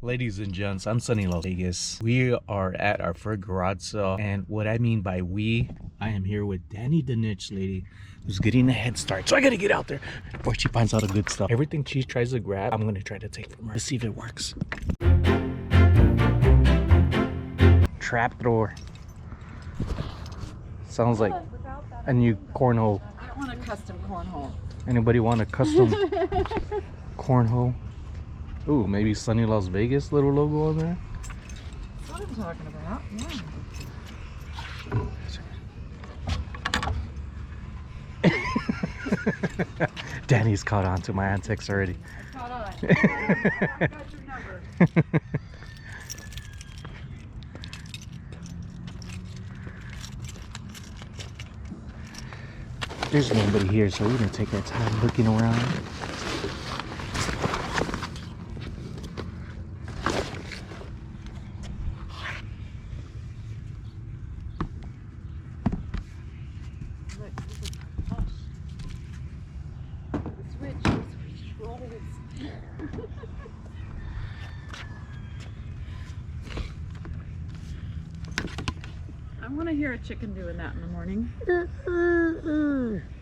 Ladies and gents, I'm SonnyLasVegas. We are at our first garage sale, and what I mean by we, I am here with Danny the niche lady who's getting a head start. So I gotta get out there before she finds out the good stuff. Everything she tries to grab, I'm gonna try to take from her to see if it works. Trap door. Sounds like a new cornhole. I don't want a custom cornhole. Anybody want a custom cornhole? Ooh, maybe SonnyLasVegas little logo on there. That's what I'm talking about. Yeah. Danny's caught on to my antics already. I caught on. I got your number. There's nobody here, so we're gonna take our time looking around. I want to hear a chicken doing that in the morning.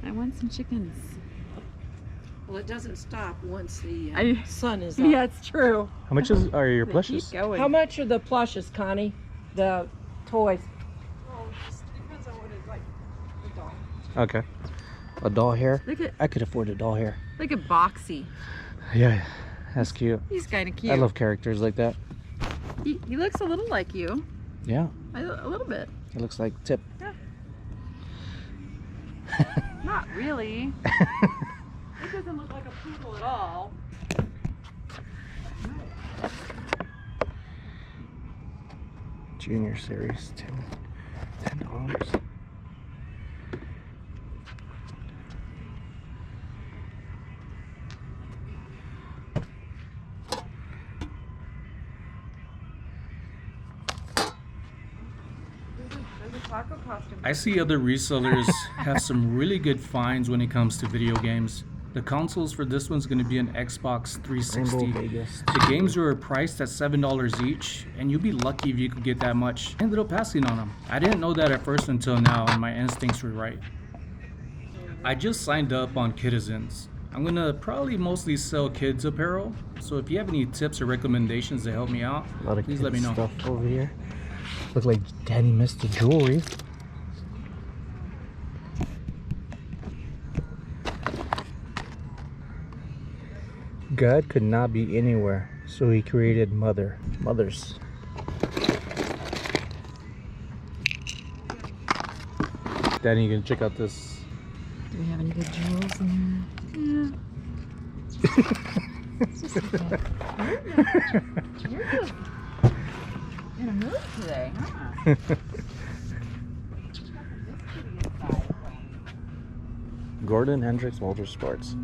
I want some chickens. Well, it doesn't stop once the sun is up. Yeah, it's true. How much are your plushes? Keep going. How much are the plushes, Connie? The toys? Oh, it just depends on what it's like. The doll. Okay. A doll hair? Look at, I could afford a doll hair. look at Boxy. Yeah, that's cute. He's kind of cute. I love characters like that. He looks a little like you. Yeah. A little bit. It looks like Tip. Yeah. Not really. It doesn't look like a poodle at all. Junior series, $10. Taco costume. I see other resellers have some really good finds when it comes to video games. The consoles for this one's going to be an Xbox 360. Vegas. The games were priced at $7 each, and you'd be lucky if you could get that much. I ended up passing on them. I didn't know that at first until now, and my instincts were right. I just signed up on Kitizens. I'm going to probably mostly sell kids apparel, so if you have any tips or recommendations to help me out, A lot of please let me know. stuff over here. Look like Danny missed the jewelry. God could not be anywhere, so he created mothers. Danny, you gonna check out this? Do we have any good jewels in here? Yeah. It's just okay. You're just in a mood today, huh? Gordon Hendricks Motorsports.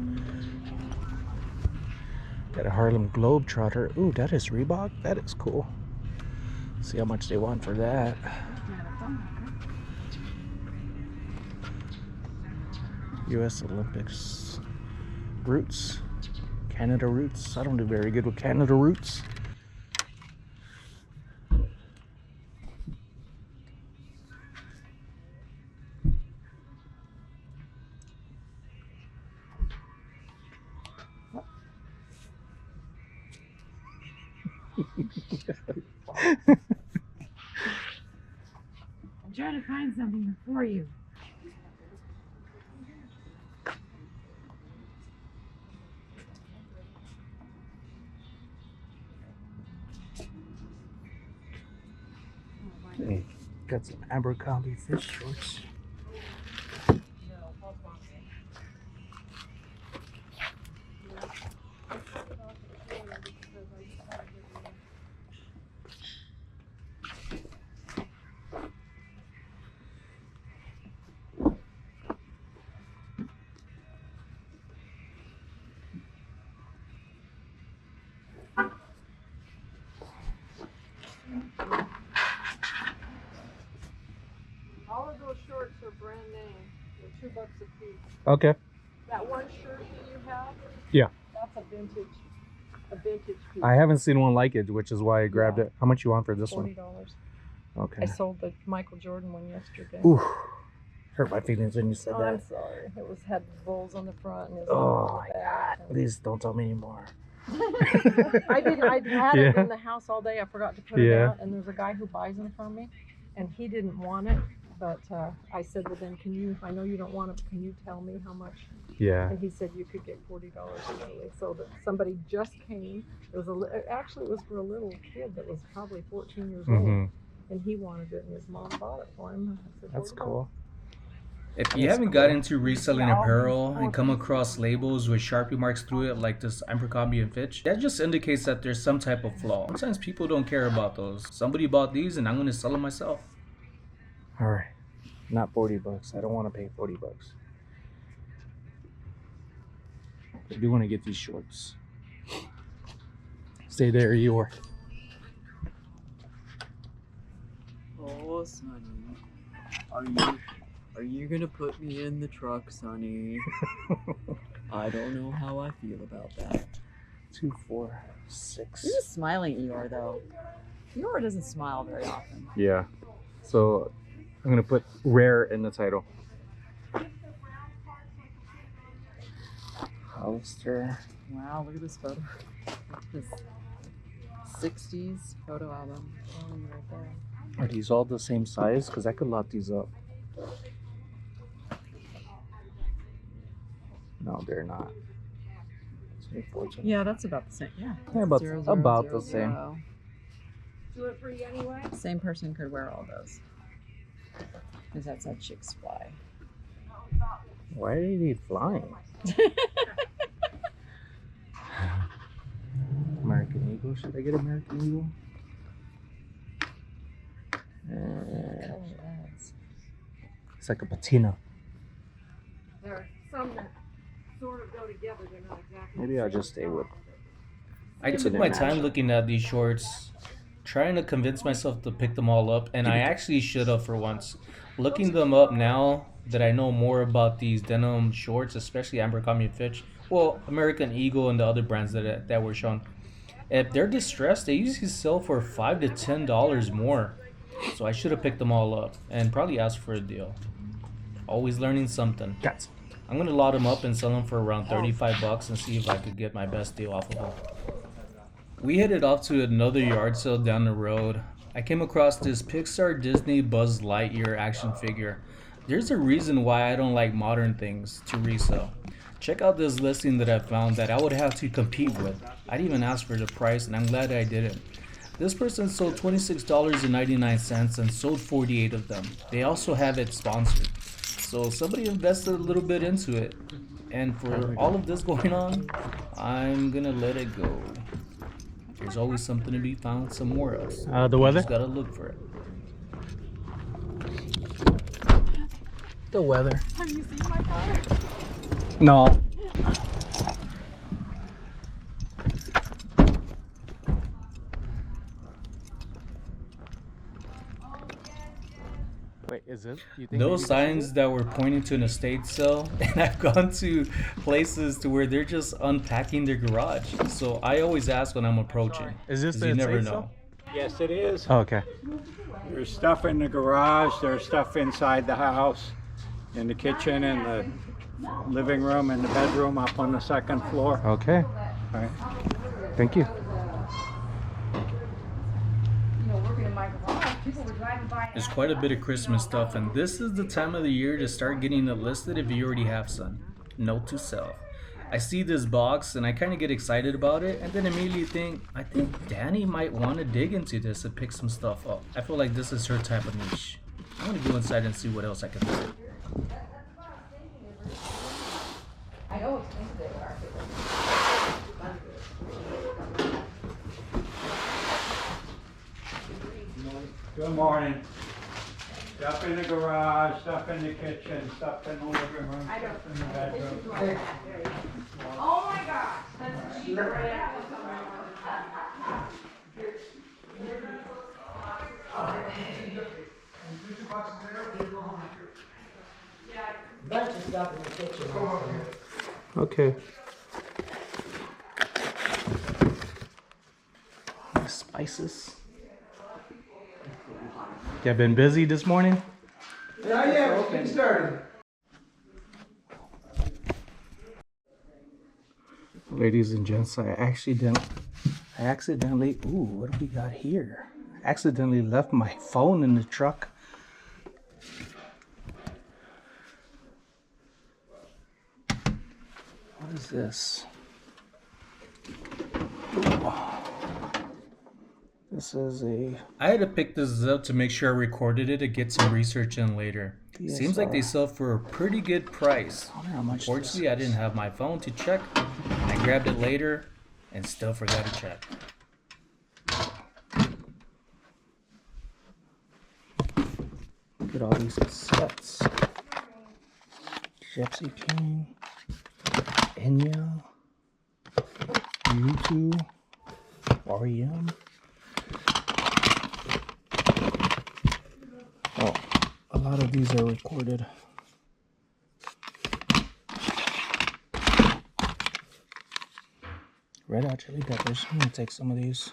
Got a Harlem Globetrotter. Ooh, that is Reebok. That is cool. See how much they want for that. U.S. Olympics. Roots. Canada Roots. I don't do very good with Canada Roots. I'm trying to find something for you. Hey, got some Abercrombie fish shorts. All of those shorts are brand name. They're $2 a piece. Okay. That one shirt that you have? Yeah. That's a vintage. a vintage piece. I haven't seen one like it, which is why I grabbed it. How much you want for this one? $40. Okay. I sold the Michael Jordan one yesterday. Ooh, hurt my feelings when you said I'm that. sorry. It was had bulls on the front and his Oh on my the god! back. Please don't tell me anymore. I didn't. I had it Yeah. in the house all day. I forgot to put it Yeah. out, and there's a guy who buys them from me, and he didn't want it. But I said, well, then can you? I know you don't want it, but can you tell me how much? Yeah. And he said you could get $40 easily. So that somebody just came. It was actually it was for a little kid that was probably 14 years old, Mm-hmm. and he wanted it, and his mom bought it for him. I said, That's $40. cool. If you haven't got into reselling apparel and come across labels with Sharpie marks through it like this Abercrombie & Fitch, that just indicates that there's some type of flaw. Sometimes people don't care about those. Somebody bought these and I'm going to sell them myself. All right, not $40. I don't want to pay $40. I do want to get these shorts. Stay there, Eeyore. Oh, Sonny, are you gonna put me in the truck, Sonny? I don't know how I feel about that. 2, 4, 6. You're just smiling, Eeyore, though. Eeyore doesn't smile very often. Yeah. So I'm gonna put rare in the title. Hollister. Wow, look at this photo. This 60s photo album. Oh, right there. Are these all the same size? Because I could lot these up. No, they're not. 24, Yeah, that's about the same. Yeah. Yeah, about, 0000. about the same. Do it for you anyway. Same person could wear all those. Because that's how chicks fly. Why are they flying? American Eagle. Should I get American Eagle? It's like a patina. There are some that sort of go together. They're not exactly. Maybe the I'll same just stay with. I took my time looking at these shorts, trying to convince myself to pick them all up, and I actually should have for once. Looking them up now that I know more about these denim shorts, especially Abercrombie & Fitch, well, American Eagle and the other brands that were shown, if they're distressed, they usually sell for $5 to $10 more. So I should have picked them all up and probably asked for a deal. Always learning something. Cats. I'm gonna lot them up and sell them for around $35 and see if I could get my best deal off of them. We headed off to another yard sale down the road. I came across this Pixar Disney Buzz Lightyear action figure. There's a reason why I don't like modern things to resell. Check out this listing that I found that I would have to compete with. I didn't even ask for the price, and I'm glad I didn't. This person sold $26.99 and sold 48 of them. They also have it sponsored. So somebody invested a little bit into it. And for all of this going on, I'm gonna let it go. There's always something to be found somewhere else. The weather? Just gotta look for it. The weather. Have you seen my car? No. Wait, is it? You think Those signs that were pointing to an estate sale, and I've gone to places to where they're just unpacking their garage. So I always ask when I'm approaching. Is this 'cause the you never estate know. sale? Yes, it is. Oh, okay. There's stuff in the garage, there's stuff inside the house, in the kitchen, and the living room, and the bedroom up on the second floor. Okay. Right. Thank you. There's quite a bit of Christmas stuff, and this is the time of the year to start getting it listed if you already have some. Note to self. I see this box and I kind of get excited about it, and then immediately think, I think Danny might want to dig into this and pick some stuff up. I feel like this is her type of niche. I want to go inside and see what else I can find. Good morning. Stuff in the garage, stuff in the kitchen, stuff in the living room, stuff in the bedroom. Oh my gosh, that's cheap. Bunch of stuff in the kitchen. Okay. devices. You have been busy this morning? Yeah, get started. Ladies and gents, I accidentally, ooh, what do we got here? Accidentally left my phone in the truck. What is this? This is a... I had to pick this up to make sure I recorded it to get some research in later. Seems like they sell for a pretty good price. I wonder how much. Unfortunately, I didn't have my phone to check. I grabbed it later and still forgot to check. Look at all these cassettes. Gypsy King, Enya, U2, REM. Oh, a lot of these are recorded. Red Hot Chili Peppers. I'm gonna take some of these.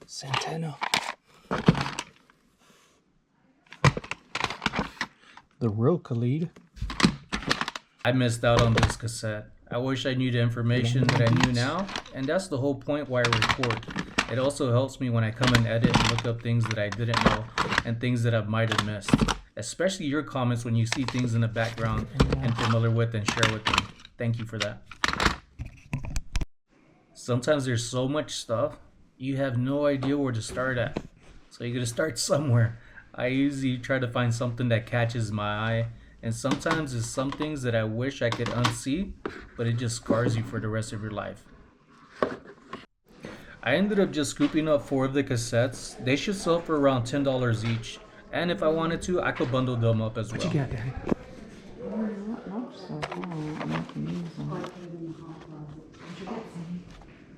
Santana. The real Khalid. I missed out on this cassette. I wish I knew the information that I knew now, and that's the whole point why I record. It also helps me when I come and edit and look up things that I didn't know and things that I might have missed. Especially your comments when you see things in the background and familiar with and share with me. Thank you for that. Sometimes there's so much stuff, you have no idea where to start at. So you gotta start somewhere. I usually try to find something that catches my eye, and sometimes it's some things that I wish I could unsee, but it just scars you for the rest of your life. I ended up just scooping up 4 of the cassettes. They should sell for around $10 each, and if I wanted to, I could bundle them up as well. What you got, Daddy?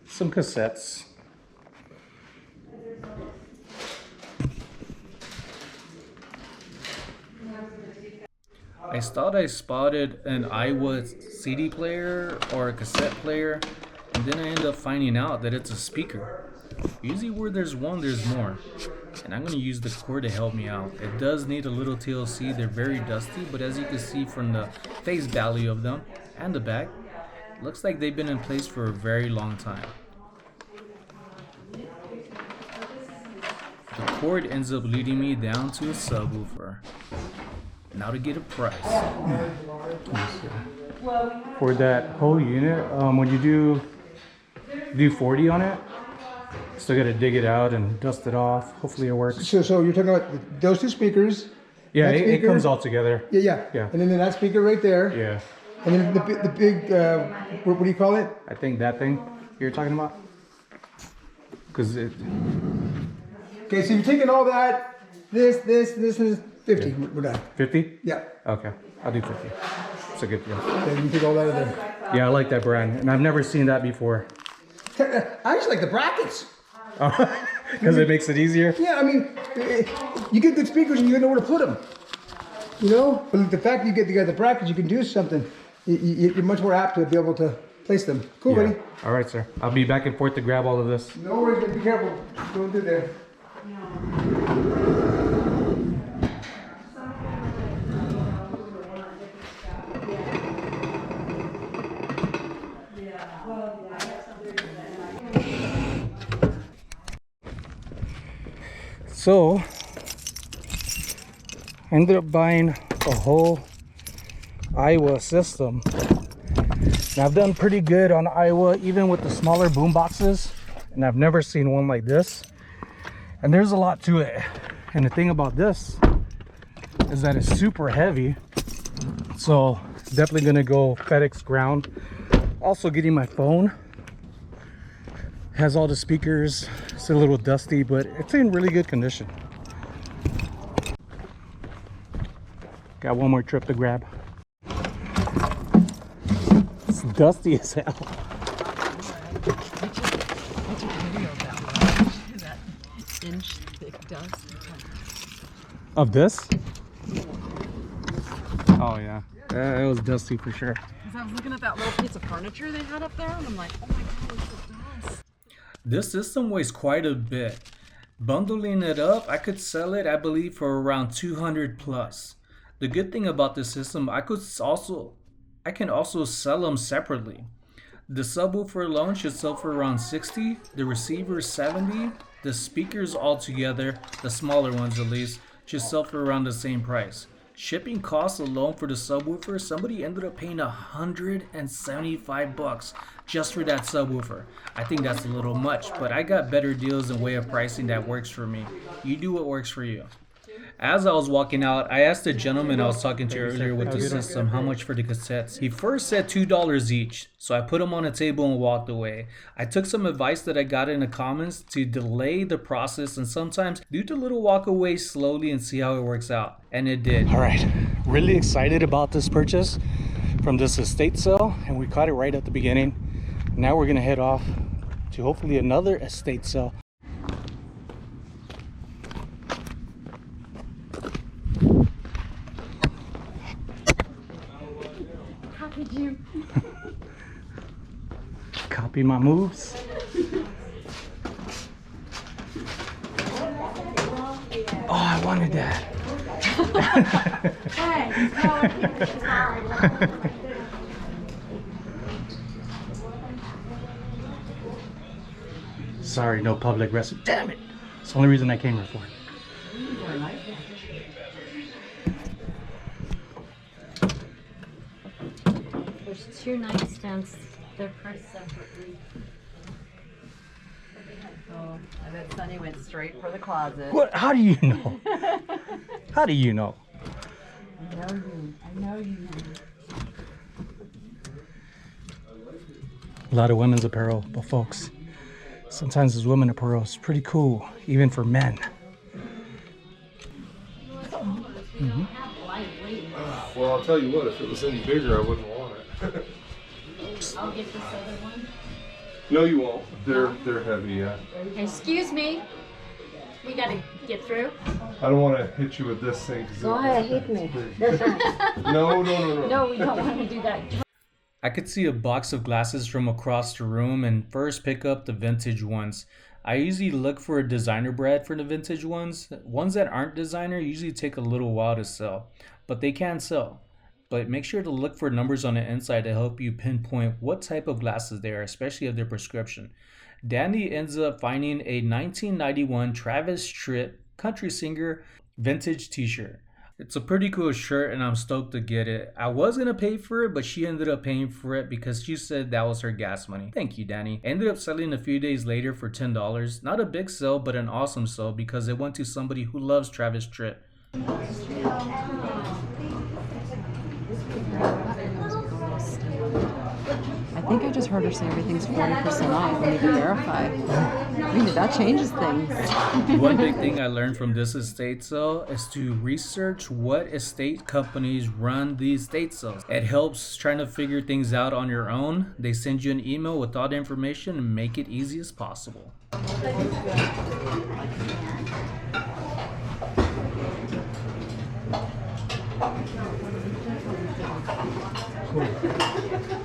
Some cassettes. I thought I spotted an Iowa CD player or a cassette player, and then I ended up finding out that it's a speaker. Usually where there's one, there's more. And I'm going to use the cord to help me out. It does need a little TLC. They're very dusty, but as you can see from the face value of them and the back, it looks like they've been in place for a very long time. The cord ends up leading me down to a subwoofer. Now to get a price. For that whole unit, when you do 40 on it, still got to dig it out and dust it off. Hopefully it works. So you're talking about those 2 speakers? Yeah, that it speaker? comes all together. Yeah. And then that speaker right there. Yeah. And then the big, what do you call it? I think that thing you're talking about. Because it. Okay, so you're taking all that, this is 50. Yeah. We're done. 50? Yeah. Okay, I'll do 50. It's a good deal. Okay, you take all that out of there. Yeah, I like that brand, and I've never seen that before. I actually like the brackets. Because it makes it easier? Yeah, I mean, you get good speakers and you know where to put them. You know? But the fact that you got the brackets, you can do something. You're much more apt to be able to place them. Cool, Yeah. buddy. All right, sir. I'll be back and forth to grab all of this. No worries, but be careful. Don't do that. So, I ended up buying a whole Iowa system. And I've done pretty good on Iowa, even with the smaller boom boxes. And I've never seen one like this. And there's a lot to it. And the thing about this is that it's super heavy. So, definitely gonna go FedEx ground. Also getting my phone. Has all the speakers. It's a little dusty, but it's in really good condition. Got one more trip to grab. It's dusty as hell. That inch thick dust. Of this? Oh yeah. It was dusty for sure. Because I was looking at that little piece of furniture they had up there, and I'm like, oh my god, it's so dust. This system weighs quite a bit. Bundling it up, I could sell it, I believe, for around 200 plus. The good thing about this system, I can also sell them separately. The subwoofer alone should sell for around 60, the receiver 70, the speakers altogether, the smaller ones at least, should sell for around the same price. Shipping costs alone for the subwoofer, somebody ended up paying $175 just for that subwoofer. I think that's a little much, but I got better deals and way of pricing that works for me. You do what works for you. As I was walking out, I asked the gentleman I was talking to earlier with the system how much for the cassettes. He first said $2 each, so I put them on a table and walked away. I took some advice that I got in the comments to delay the process and sometimes do the little walk away slowly and see how it works out. And it did. All right, really excited about this purchase from this estate sale, and we caught it right at the beginning. Now we're gonna head off to hopefully another estate sale. Copied you. Copy my moves. Oh, I wanted that. Sorry, no public restroom. Damn it! It's the only reason I came here for. There's 2 nightstands. They're priced separately. Oh, I bet Sonny went straight for the closet. What? How do you know? How do you know? I know you know. A lot of women's apparel, but folks, sometimes this women apparel is pretty cool, even for men. Mm-hmm. Well, I'll tell you what, if it was any bigger, I wouldn't want it. I'll get this other one. No, you won't. They're heavy, yeah. Excuse me. We gotta get through. I don't want to hit you with this thing. Go ahead, hit me. That's fine. No. No, we don't want to do that. I could see a box of glasses from across the room and first pick up the vintage ones. I usually look for a designer brand for the vintage ones. Ones that aren't designer usually take a little while to sell, but they can sell. But make sure to look for numbers on the inside to help you pinpoint what type of glasses they are, especially if they're prescription. Danny ends up finding a 1991 Travis Tritt country singer vintage t-shirt. It's a pretty cool shirt and I'm stoked to get it. I was gonna pay for it, but she ended up paying for it because she said that was her gas money. Thank you, Danny. Ended up selling a few days later for $10. Not a big sale, but an awesome sale because it went to somebody who loves Travis Tritt. I think I just heard her say everything's 40% off. We need to verify. I mean, that changes things. One big thing I learned from this estate sale is to research what estate companies run these estate sales. It helps trying to figure things out on your own. They send you an email with all the information and make it easy as possible.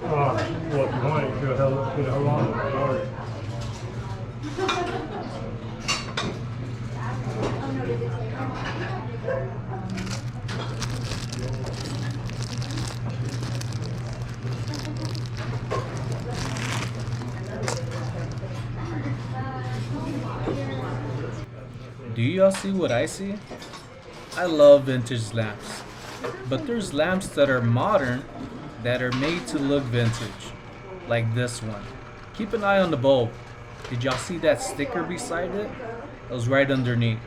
Well, if you want it, do a hell long order. Do y'all see what I see? I love vintage lamps, but there's lamps that are modern that are made to look vintage, like this one. Keep an eye on the bulb. Did y'all see that sticker beside it? It was right underneath.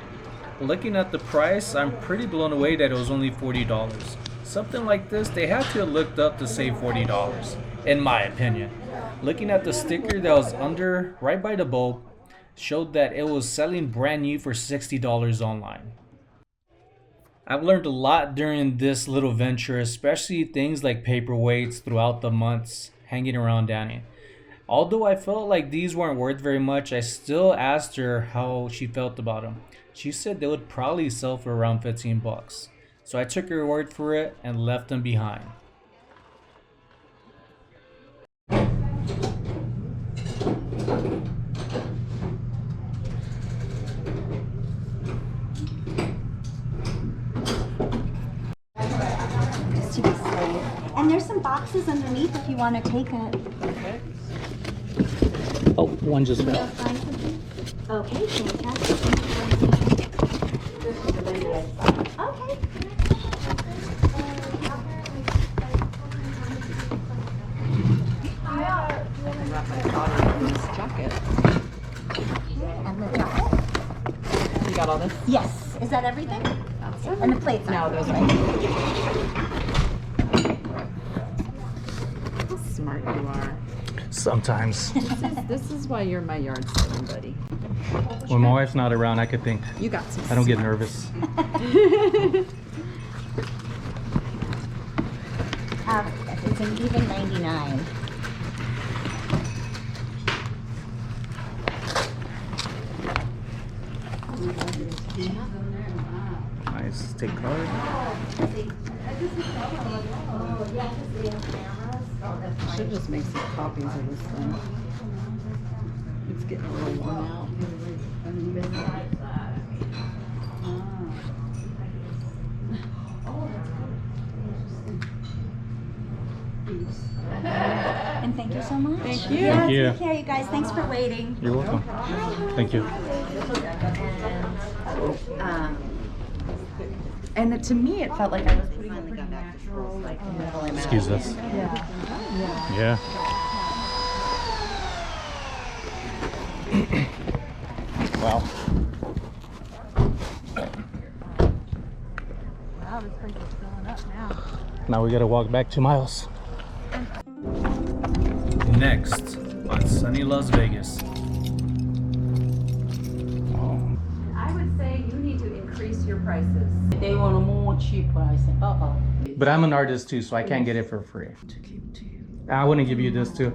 Looking at the price, I'm pretty blown away that it was only $40. Something like this, they had to have looked up to save $40, in my opinion. Looking at the sticker that was under, right by the bulb, showed that it was selling brand new for $60 online. I've learned a lot during this little venture, especially things like paperweights throughout the months hanging around Danny. Although I felt like these weren't worth very much, I still asked her how she felt about them. She said they would probably sell for around $15. So I took her word for it and left them behind. Just to be safe. And there's some boxes underneath if you want to take it. Oh, one just You'll fell. find something? Okay, fantastic. Okay. I wrapped my daughter in this jacket. And the jacket? You got all this? Yes. Is that everything? That's it. And the plates? No, those are How smart you are. Sometimes. This is why you're my yard selling buddy. When my wife's not around, I could think. You got some. I don't get nervous. It's an even 99. Nice. Take card. Should just make some copies of this thing. It's getting a little worn out. And thank you so much. Thank you. Yeah, Thank you. take care, you guys. Thanks for waiting. You're welcome. Thank you. And to me, it felt like I was putting a pretty natural, like, middle and Excuse us. Yeah. Wow. Wow, this place is filling up now. Now we gotta walk back 2 miles. Next on SonnyLasVegas. I would say you need to increase your prices. They want a more cheap price. But I'm an artist too, so I can't get it for free. I wouldn't give you this too.